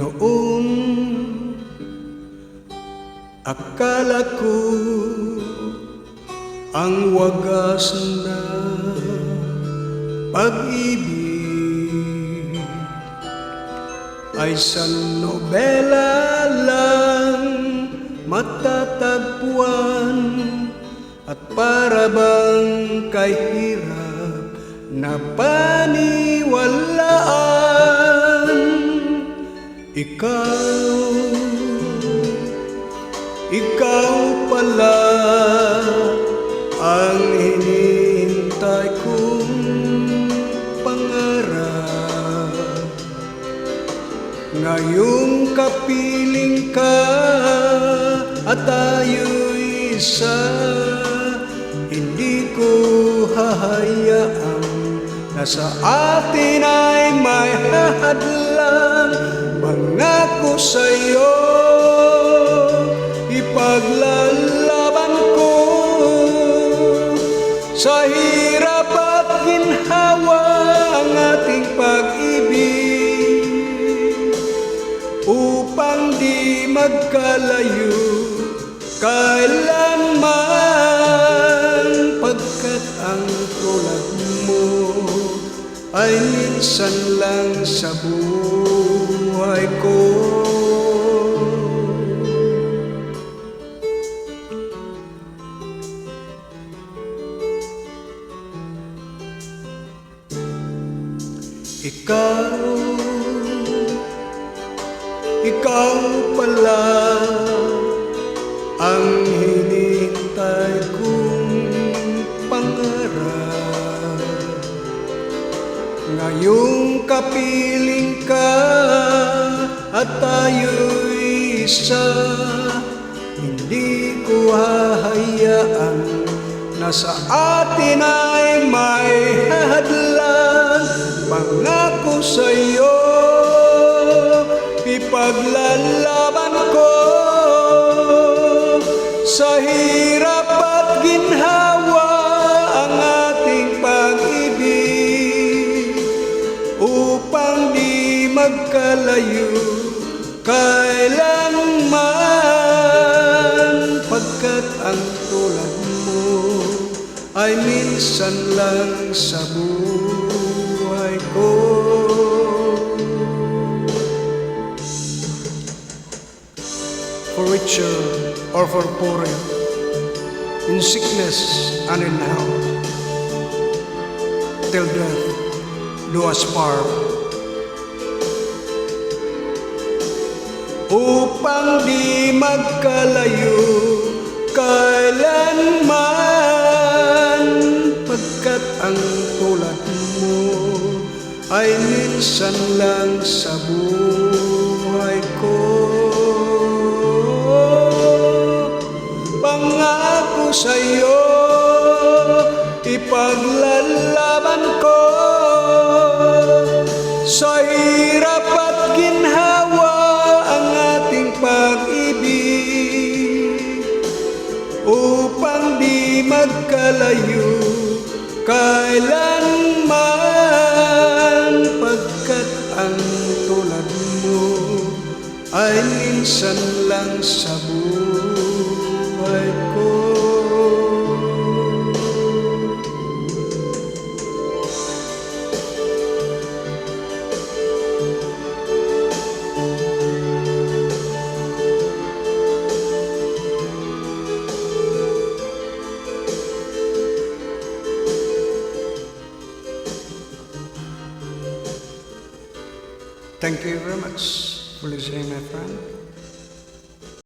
Noon akala ko ang wagas na pag-ibig ay sa nobela lang matatagpuan, at para bang kahirap na paniwalaan. Ikaw pala ang hinihintay kong pangarap. Ngayong kapiling ka at tayo'y isa, hindi ko hahayaang na sa atin ay may hahadlang. Pangako sa'yo, ipaglalaban ko sa hirap at ginhawa ang ating pag-ibig, upang di magkalayo kailanman, pagkat ang tulad mo ay minsan lang sa buhay ko. Ikaw pala ang hinihintay kong pangarap. Ngayong kapiling ka at tayo'y isa, hindi ko hahayaan na sa atin ay may hahadlang. Pangako sa'yo, ipaglalaban ko sa hirap at ginhawa ang ating pag-ibig, upang di magkalayo kailanman, pagkat ang tulad mo ay minsan lang sa buhay ko. For richer or for poorer, in sickness and in health, till death do us part. Upang di magkalayo kailanman, pagkat ang tulad mo ay minsan lang sa buhay ko. Pangako sa'yo, ipaglalaban ko sa hirap at ginhawa ang ating pag-ibig, upang di magkalayo kailanman, pagkat ang tulad mo ay minsan lang sa buhay ko. Thank you very much for listening, my friend.